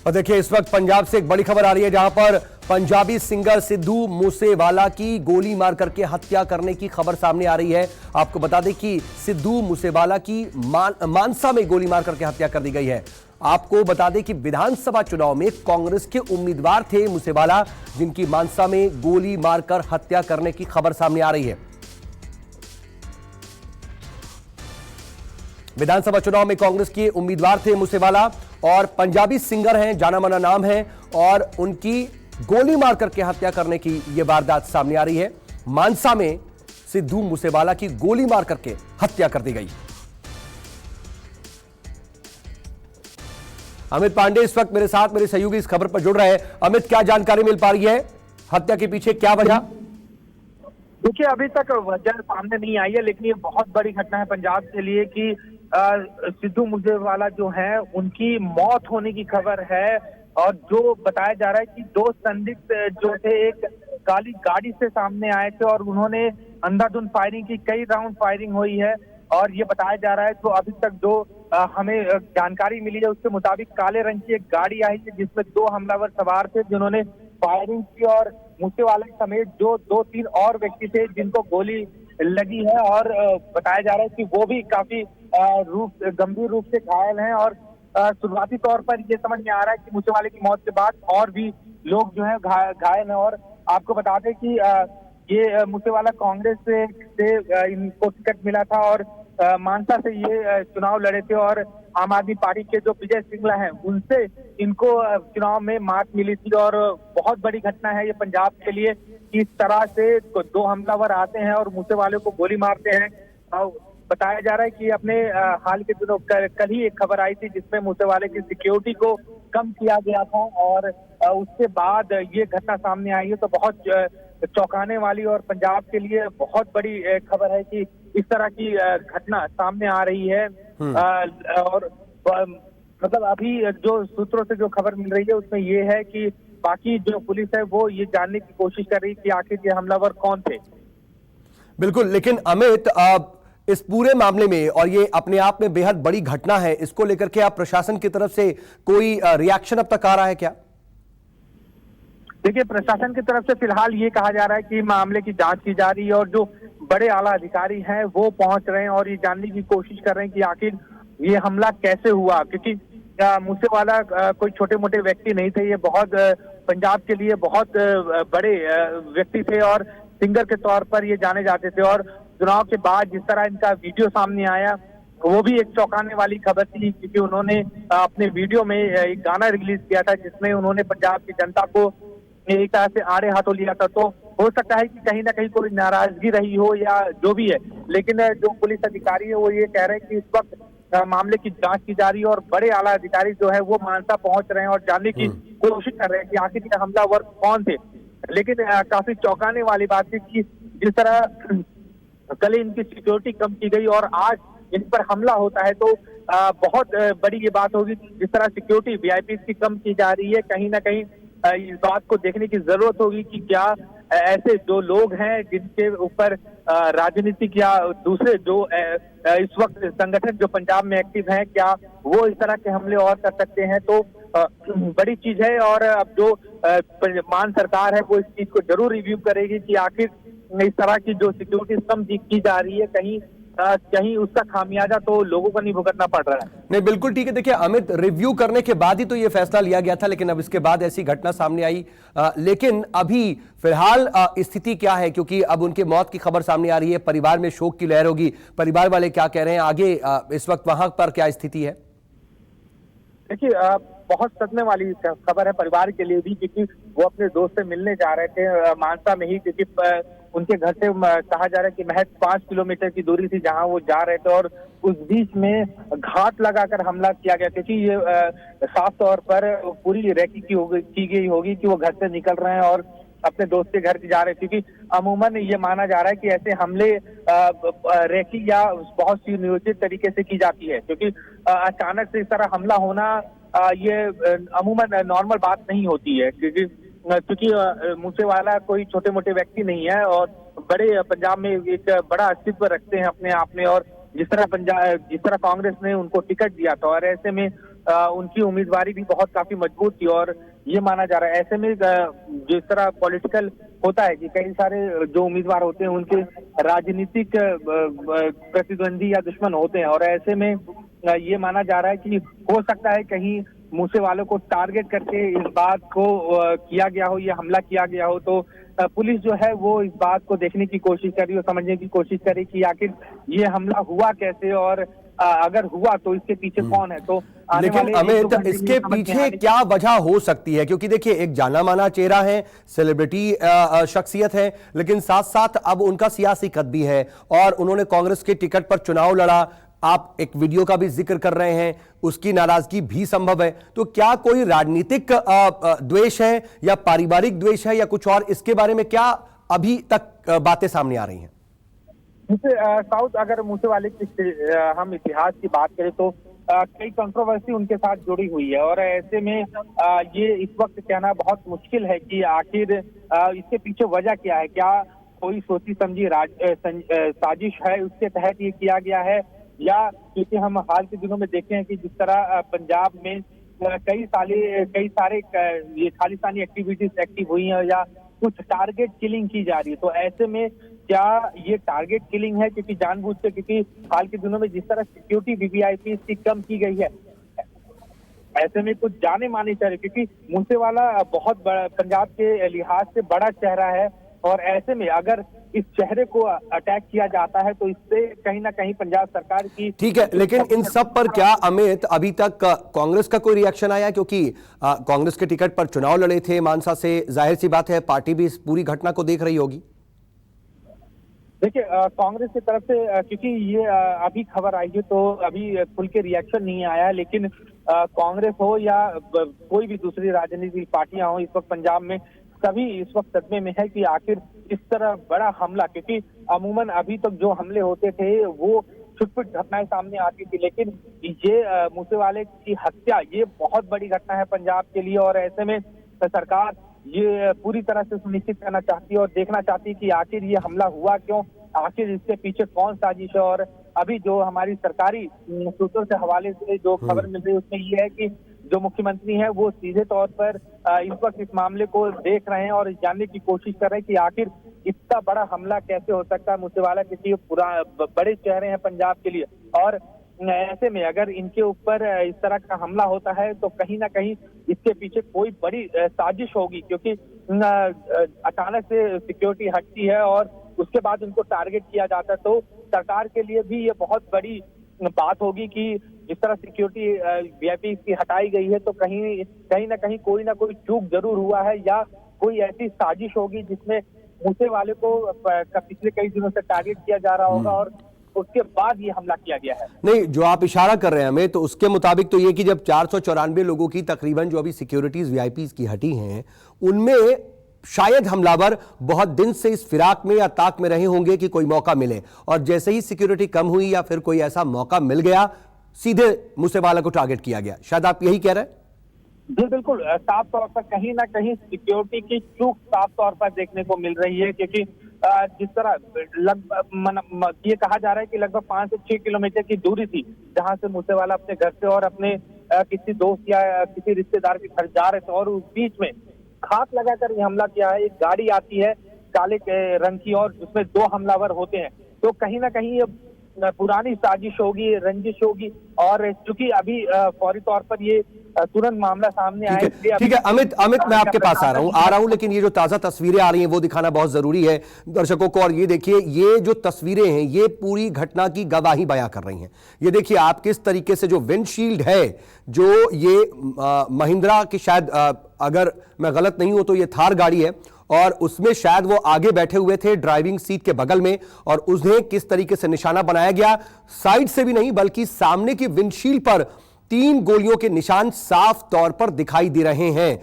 और देखिए इस वक्त पंजाब से एक बड़ी खबर आ रही है जहां पर पंजाबी सिंगर सिद्धू मूसेवाला की गोली मार करके हत्या करने की खबर सामने आ रही है। आपको बता दें कि सिद्धू मूसेवाला की मानसा में गोली मार करके हत्या कर दी गई है। आपको बता दें कि विधानसभा चुनाव में कांग्रेस के उम्मीदवार थे मूसेवाला, जिनकी मानसा में गोली मारकर हत्या करने की खबर सामने आ रही है। विधानसभा चुनाव में कांग्रेस के उम्मीदवार थे मूसेवाला और पंजाबी सिंगर हैं, जाना माना नाम है, और उनकी गोली मार करके हत्या करने की यह वारदात सामने आ रही है। मानसा में सिद्धू मूसेवाला की गोली मार करके हत्या कर दी गई। अमित पांडे इस वक्त मेरे साथ मेरे सहयोगी इस खबर पर जुड़ रहे हैं। अमित, क्या जानकारी मिल पा रही है? हत्या के पीछे क्या वजह? देखिए, अभी तक वजह सामने नहीं आई है, लेकिन ये बहुत बड़ी घटना है पंजाब के लिए कि सिद्धू मूसेवाला जो है उनकी मौत होने की खबर है। और जो बताया जा रहा है कि दो संदिग्ध जो थे, एक काली गाड़ी से सामने आए थे और उन्होंने अंधाधुंध फायरिंग की, कई राउंड फायरिंग हुई है। और ये बताया जा रहा है, तो अभी तक जो हमें जानकारी मिली है उसके मुताबिक काले रंग की एक गाड़ी आई है जिसमें दो हमलावर सवार थे जिन्होंने फायरिंग की, और मूसेवाला समेत जो 2-3 और व्यक्ति थे जिनको गोली लगी है। और बताया जा रहा है कि वो भी काफी गंभीर रूप से घायल हैं। और शुरुआती तौर पर ये समझ में आ रहा है कि मूसेवाले की मौत के बाद और भी लोग जो है घायल हैं। और आपको बता दें कि ये मूसेवाला कांग्रेस से इनको टिकट मिला था और मानसा से ये चुनाव लड़े थे, और आम आदमी पार्टी के जो विजय सिंगला हैं उनसे इनको चुनाव में मात मिली थी। और बहुत बड़ी घटना है ये पंजाब के लिए कि इस तरह से दो हमलावर आते हैं और मूसेवाले को गोली मारते हैं। बताया जा रहा है कि अपने हाल के दिनों कल ही एक खबर आई थी जिसमें मूसेवाले की सिक्योरिटी को कम किया गया था, और उसके बाद ये घटना सामने आई है। तो बहुत चौंकाने वाली और पंजाब के लिए बहुत बड़ी खबर है कि इस तरह की घटना सामने आ रही है। और मतलब अभी जो सूत्रों से जो खबर मिल रही है उसमें ये है कि बाकी जो पुलिस है वो ये जानने की कोशिश कर रही है कि आखिर ये हमलावर कौन थे। बिल्कुल, लेकिन अमित, इस पूरे मामले में, और ये अपने आप में बेहद बड़ी घटना है, इसको लेकर के आप प्रशासन की तरफ से कोई रिएक्शन अब तक आ रहा है क्या? देखिए, प्रशासन की तरफ से फिलहाल ये कहा जा रहा है कि मामले की जांच की जा रही है और जो बड़े आला अधिकारी हैं वो पहुंच रहे हैं और ये जानने की कोशिश कर रहे हैं कि आखिर ये हमला कैसे हुआ। क्योंकि मूसेवाला कोई छोटे मोटे व्यक्ति नहीं थे, ये बहुत पंजाब के लिए बहुत बड़े व्यक्ति थे और सिंगर के तौर पर ये जाने जाते थे। और चुनाव के बाद जिस तरह इनका वीडियो सामने आया वो भी एक चौंकाने वाली खबर थी, क्योंकि उन्होंने अपने वीडियो में एक गाना रिलीज किया था जिसमें उन्होंने पंजाब की जनता को एक तरह से आड़े हाथों लिया था। तो हो सकता है कि कहीं ना कहीं कोई नाराजगी रही हो या जो भी है, लेकिन जो पुलिस अधिकारी है वो ये कह रहे हैं कि इस वक्त मामले की जांच की जा रही है और बड़े आला अधिकारी जो है वो मानसा पहुंच रहे हैं और जानने की कोशिश कर रहे हैं कि आखिर ये हमलावर कौन थे। लेकिन काफी चौंकाने वाली बात थी कि जिस तरह कल इनकी सिक्योरिटी कम की गई और आज इन पर हमला होता है, तो बहुत बड़ी ये बात होगी। जिस तरह सिक्योरिटी वीआईपी की कम की जा रही है, कहीं ना कहीं इस बात को देखने की जरूरत होगी कि क्या ऐसे जो लोग हैं जिनके ऊपर राजनीतिक या दूसरे जो इस वक्त संगठन जो पंजाब में एक्टिव हैं, क्या वो इस तरह के हमले और कर सकते हैं। तो बड़ी चीज है। और अब जो मान सरकार है वो इस चीज को जरूर रिव्यू करेगी कि आखिर इस तरह की जो सिक्योरिटी कम की जा रही है, कहीं उसका खामियाजा तो लोगों को नहीं भुगतना पड़ रहा है। नहीं, बिल्कुल ठीक है। देखिए अमित, रिव्यू करने के बाद ही तो ये फैसला लिया गया था, लेकिन अब इसके बाद ऐसी घटना सामने आई। लेकिन अभी फिलहाल स्थिति क्या है? क्योंकि अब उनके मौत की खबर सामने आ रही है, परिवार में शोक की लहर होगी। परिवार वाले क्या कह रहे हैं आगे? इस वक्त वहां पर क्या स्थिति है? देखिए, बहुत सदमे वाली खबर है परिवार के लिए भी, क्योंकि वो अपने दोस्त से मिलने जा रहे थे मानसा में ही, क्योंकि उनके घर से कहा जा रहा है कि महज 5 किलोमीटर की दूरी थी जहां वो जा रहे थे, और उस बीच में घात लगाकर हमला किया गया। क्योंकि ये साफ तौर पर पूरी रैकी की गई होगी कि वो घर से निकल रहे हैं और अपने दोस्त के घर जा रहे हैं, क्योंकि अमूमन ये माना जा रहा है कि ऐसे हमले रैकी या बहुत सी नियोजित तरीके से की जाती है, क्योंकि अचानक से इस तरह हमला होना ये अमूमन नॉर्मल बात नहीं होती है। क्योंकि मूसेवाला कोई छोटे मोटे व्यक्ति नहीं है और बड़े पंजाब में एक बड़ा अस्तित्व रखते हैं अपने आप में। और जिस तरह कांग्रेस ने उनको टिकट दिया था, और ऐसे में उनकी उम्मीदवारी भी बहुत काफी मजबूत थी और ये माना जा रहा है। ऐसे में जिस तरह पॉलिटिकल होता है कि कई सारे जो उम्मीदवार होते हैं उनके राजनीतिक प्रतिद्वंदी या दुश्मन होते हैं, और ऐसे में ये माना जा रहा है कि हो सकता है कहीं मूसेवालों को टारगेट करके इस बात को किया गया हो, ये हमला किया गया हो। तो पुलिस जो है वो इस बात को देखने की कोशिश कर रही है, समझने की कोशिश कर रही कि आखिर ये हमला हुआ कैसे और अगर हुआ तो इसके पीछे कौन है। तो लेकिन अमित, इसके पीछे क्या वजह हो सकती है? क्योंकि देखिए, एक जाना माना चेहरा है, सेलिब्रिटी शख्सियत है, लेकिन साथ साथ अब उनका सियासी कद भी है और उन्होंने कांग्रेस के टिकट पर चुनाव लड़ा। आप एक वीडियो का भी जिक्र कर रहे हैं, उसकी नाराजगी भी संभव है। तो क्या कोई राजनीतिक द्वेष है या पारिवारिक द्वेष है या कुछ और? इसके बारे में क्या अभी तक बातें सामने आ रही हैं? साउथ, अगर मूसेवाले की हम इतिहास की बात करें तो कई कंट्रोवर्सी उनके साथ जुड़ी हुई है, और ऐसे में ये इस वक्त कहना बहुत मुश्किल है कि आखिर इसके पीछे वजह क्या है। क्या कोई सोची समझी साजिश है, उसके तहत ये किया गया है, या क्योंकि हम हाल के दिनों में देखे हैं कि जिस तरह पंजाब में कई सारे ये खालिस्तानी एक्टिविटीज एक्टिव हुई हैं या कुछ टारगेट किलिंग की जा रही है। तो ऐसे में क्या ये टारगेट किलिंग है क्योंकि जानबूझ के, क्योंकि हाल के दिनों में जिस तरह सिक्योरिटी वीवीआईपी की कम की गई है, ऐसे में कुछ जाने माने चेहरे, क्योंकि मूसेवाला बहुत बड़ा पंजाब के लिहाज से बड़ा चेहरा है, और ऐसे में अगर इस चेहरे को अटैक किया जाता है तो इससे कहीं ना कहीं पंजाब सरकार की। ठीक है, लेकिन इन सब पर क्या अमित अभी तक कांग्रेस का कोई रिएक्शन आया? क्योंकि कांग्रेस के टिकट पर चुनाव लड़े थे मानसा से, जाहिर सी बात है पार्टी भी इस पूरी घटना को देख रही होगी। देखिए, कांग्रेस की तरफ से क्योंकि ये अभी खबर आई है तो अभी खुल के रिएक्शन नहीं आया है, लेकिन कांग्रेस हो या कोई भी दूसरी राजनीतिक पार्टियां हो, इस वक्त पंजाब में सभी इस वक्त सदमे में है कि आखिर इस तरह बड़ा हमला, क्योंकि अमूमन अभी तक जो हमले होते थे वो छुटपुट घटनाएं सामने आती थी, लेकिन ये मूसेवाले की हत्या ये बहुत बड़ी घटना है पंजाब के लिए, और ऐसे में सरकार ये पूरी तरह से सुनिश्चित करना चाहती है और देखना चाहती है कि आखिर ये हमला हुआ क्यों, आखिर इसके पीछे कौन साजिश है। और अभी जो हमारी सरकारी सूत्रों से हवाले से जो खबर मिल रही है उसमें ये है कि जो मुख्यमंत्री हैं वो सीधे तौर पर इस वक्त इस मामले को देख रहे हैं और जानने की कोशिश कर रहे हैं कि आखिर इतना बड़ा हमला कैसे हो सकता है। मूसेवाला किसी बड़े चेहरे हैं पंजाब के लिए, और ऐसे में अगर इनके ऊपर इस तरह का हमला होता है तो कहीं ना कहीं इसके पीछे कोई बड़ी साजिश होगी, क्योंकि अचानक से सिक्योरिटी हटती है और उसके बाद उनको टारगेट किया जाता है। तो सरकार के लिए भी ये बहुत बड़ी बात होगी कि जिस तरह सिक्योरिटी वीआईपी की हटाई गई है तो कहीं ना कोई चूक जरूर हुआ है, या कोई ऐसी साजिश होगी जिसमें मूसेवाले को पिछले कई दिनों से टारगेट किया जा रहा होगा और उसके बाद ये हमला किया गया है। नहीं, जो आप इशारा कर रहे हैं हमें, तो उसके मुताबिक तो ये कि जब 494 लोगों की तकरीबन जो अभी सिक्योरिटीज वीआईपी की हटी हैं, उनमें शायद हमलावर बहुत दिन से इस फिराक में या ताक में रहे होंगे कि कोई मौका मिले, और जैसे ही सिक्योरिटी कम हुई या फिर कोई ऐसा मौका मिल गया, सीधे मूसेवाला को टारगेट किया गया। शायद आप यही कह रहे हैं? जी बिल्कुल, साफ तौर पर कहीं ना कहीं सिक्योरिटी की चूक साफ तौर पर देखने को मिल रही है, क्योंकि जिस तरह लगभग ये कहा जा रहा है कि लगभग 5 से 6 किलोमीटर की दूरी थी जहां से मूसेवाला अपने घर से और अपने किसी दोस्त या किसी रिश्तेदार के घर जा रहे थे, और उस बीच में घात लगाकर ये हमला किया है। एक गाड़ी आती है काले रंग की और जिसमें 2 हमलावर होते हैं, तो कहीं ना कहीं ये पुरानी साजिश होगी, रंजिश होगी, और चूंकि अभी फौरी तौर पर ये तुरंत मामला सामने आया। ठीक है अमित, मैं आपके पास आ रहा हूं, लेकिन ये जो ताजा तस्वीरें आ रही हैं वो दिखाना बहुत जरूरी है दर्शकों को। और ये देखिए, ये जो तस्वीरें हैं ये पूरी घटना की गवाही बयां कर रही हैं। ये देखिए आप किस तरीके से जो विंडशील्ड है, जो ये महिंद्रा की शायद अगर मैं गलत नहीं हूं तो ये थार गाड़ी है, और उसमें शायद वो आगे बैठे हुए थे ड्राइविंग सीट के बगल में, और उन्हें किस तरीके से निशाना बनाया गया, साइड से भी नहीं बल्कि सामने की विंडशील्ड पर 3 गोलियों के निशान साफ तौर पर दिखाई दे रहे हैं।